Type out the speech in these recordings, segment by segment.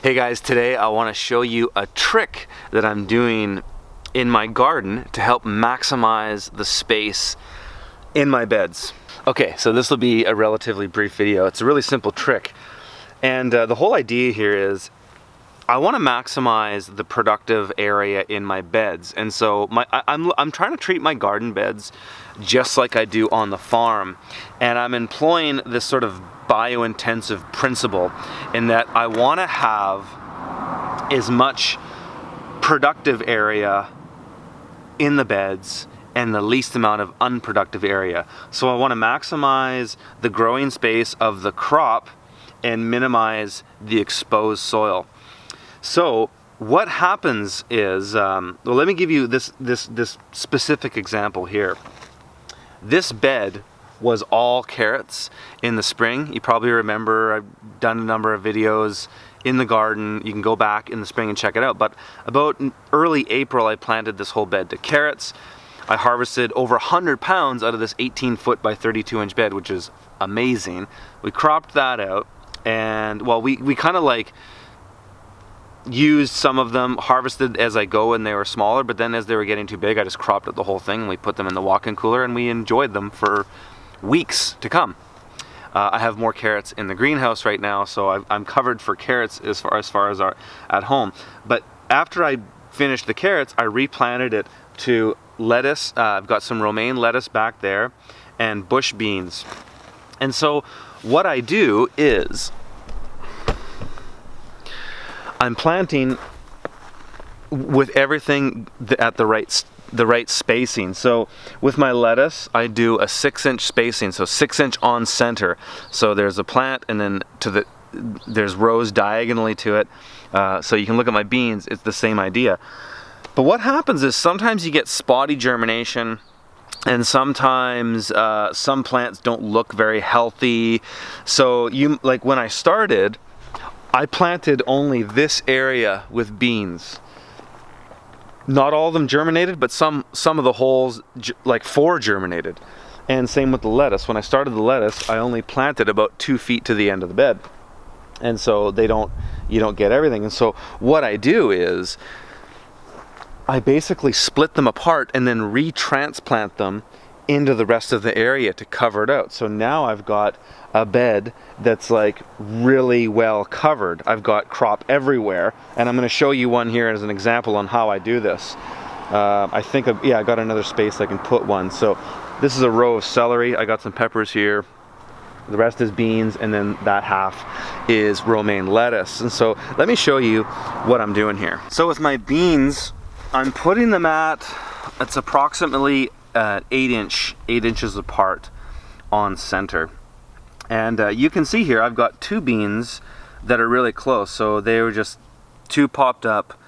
Hey guys, today I want to show you a trick that I'm doing in my garden to help maximize the space in my beds. Okay, so this will be a relatively brief video. It's a really simple trick. And the whole idea here is I want to maximize the productive area in my beds. And so I'm trying to treat my garden beds just like I do on the farm. And I'm employing this sort of bio-intensive principle in that I want to have as much productive area in the beds and the least amount of unproductive area. So I want to maximize the growing space of the crop and minimize the exposed soil. So what happens is, well, let me give you this specific example here. This bed was all carrots in the spring. You probably remember I've done a number of videos in the garden. You can go back in the spring and check it out. But about early April, I planted this whole bed to carrots. I harvested over 100 pounds out of this 18-foot by 32-inch bed, which is amazing. We cropped that out, and well, we kind of like used some of them, harvested as I go, and they were smaller, but then as they were getting too big, I just cropped out the whole thing and we put them in the walk-in cooler and we enjoyed them for weeks to come. I have more carrots in the greenhouse right now, so I'm covered for carrots as far as our at home. But after I finished the carrots, I replanted it to lettuce. I've got some romaine lettuce back there and bush beans. And so what I do is I'm planting with everything at the right spacing. So with my lettuce, I do a 6-inch spacing, so 6-inch on center. So there's a plant, and then there's rows diagonally to it. So you can look at my beans; it's the same idea. But what happens is sometimes you get spotty germination, and sometimes some plants don't look very healthy. So like when I started, I planted only this area with beans. Not all of them germinated, but some of the holes, like 4 germinated. And same with the lettuce. When I started the lettuce, I only planted about 2 feet to the end of the bed. And so you don't get everything. And so what I do is I basically split them apart and then retransplant them into the rest of the area to cover it out. So now I've got a bed that's like really well covered. I've got crop everywhere, and I'm going to show you one here as an example on how I do this. I think I got another space I can put one. So this is a row of celery. I got some peppers here. The rest is beans, and then that half is romaine lettuce. And so let me show you what I'm doing here. So with my beans, I'm putting them it's approximately 8 inches apart on center. And you can see here I've got 2 beans that are really close, so they were just 2 popped up,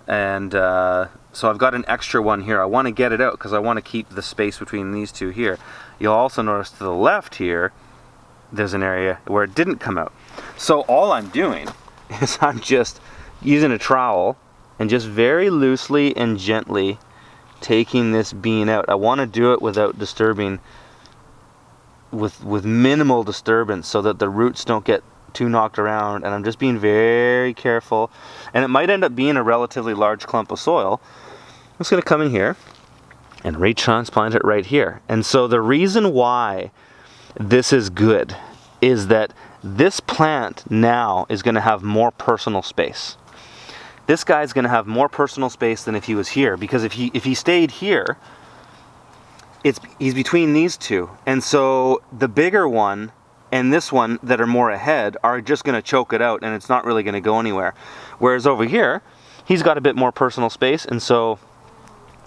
and so I've got an extra one here. I want to get it out because I want to keep the space between these 2 here. You'll also notice to the left here there's an area where it didn't come out. So all I'm doing is I'm just using a trowel and just very loosely and gently taking this bean out. I want to do it without disturbing, with minimal disturbance, so that the roots don't get too knocked around, and I'm just being very careful. And it might end up being a relatively large clump of soil. I'm just going to come in here and retransplant it right here. And so the reason why this is good is that this plant now is going to have more personal space. This guy's going to have more personal space than if he was here, because if he stayed here, he's between these 2, and so the bigger one and this one that are more ahead are just going to choke it out, and it's not really going to go anywhere. Whereas over here, he's got a bit more personal space, and so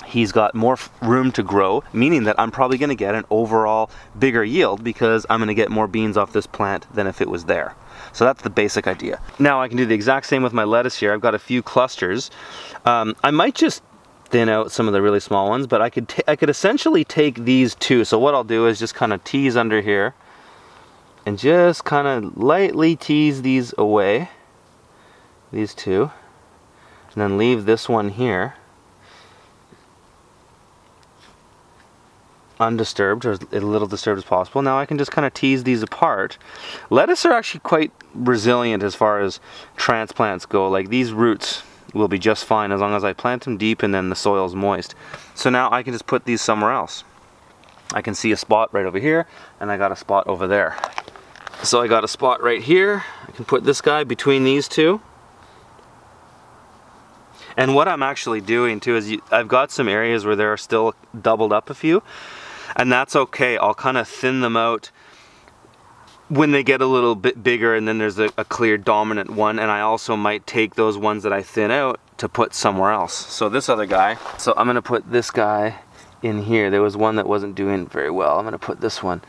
he's got more room to grow, meaning that I'm probably going to get an overall bigger yield because I'm going to get more beans off this plant than if it was there. So that's the basic idea. Now I can do the exact same with my lettuce here. I've got a few clusters. I might just thin out some of the really small ones, but I could essentially take these 2. So what I'll do is just kind of tease under here and just kind of lightly tease these away, these 2, and then leave this one here undisturbed, or as little disturbed as possible. Now I can just kind of tease these apart. Lettuce are actually quite resilient as far as transplants go. Like, these roots will be just fine as long as I plant them deep and then the soil's moist. So now I can just put these somewhere else. I can see a spot right over here, and I got a spot over there. So I got a spot right here. I can put this guy between these two. And what I'm actually doing too is I've got some areas where there are still doubled up a few, and that's okay. I'll kind of thin them out when they get a little bit bigger, and then there's a clear dominant one, and I also might take those ones that I thin out to put somewhere else. So this other guy, so I'm gonna put this guy in here. There was one that wasn't doing very well. I'm gonna put this one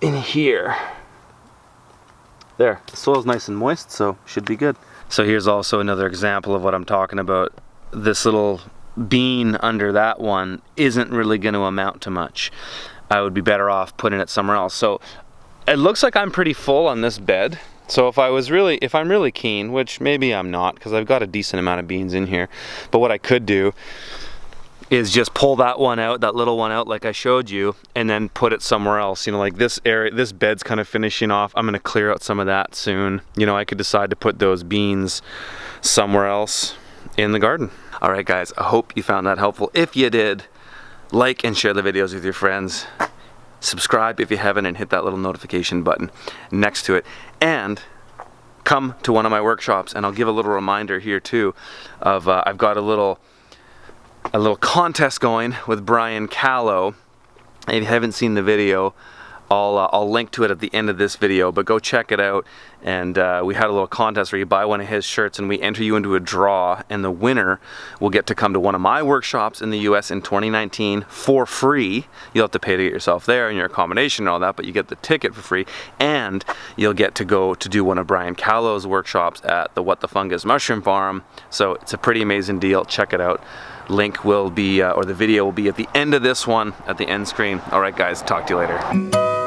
in here. There, the soil's nice and moist, so should be good. So here's also another example of what I'm talking about. This little bean under that one isn't really going to amount to much. I would be better off putting it somewhere else. So it looks like I'm pretty full on this bed. So if I'm really keen, which maybe I'm not, because I've got a decent amount of beans in here, but what I could do is just pull that one out, that little one out like I showed you, and then put it somewhere else. You know, like this area, this bed's kind of finishing off. I'm gonna clear out some of that soon. You know, I could decide to put those beans somewhere else in the garden. All right, guys, I hope you found that helpful. If you did, like and share the videos with your friends. Subscribe if you haven't, and hit that little notification button next to it. And come to one of my workshops, and I'll give a little reminder here too of I've got a little contest going with Brian Callow. If you haven't seen the video, I'll link to it at the end of this video, but go check it out. And we had a little contest where you buy one of his shirts and we enter you into a draw, and the winner will get to come to one of my workshops in the US in 2019 for free. You'll have to pay to get yourself there and your accommodation and all that, but you get the ticket for free, and you'll get to go to do one of Brian Callow's workshops at the What the Fungus Mushroom Farm. So it's a pretty amazing deal. Check it out. Link will be, or the video will be at the end of this one, at the end screen. All right, guys, talk to you later.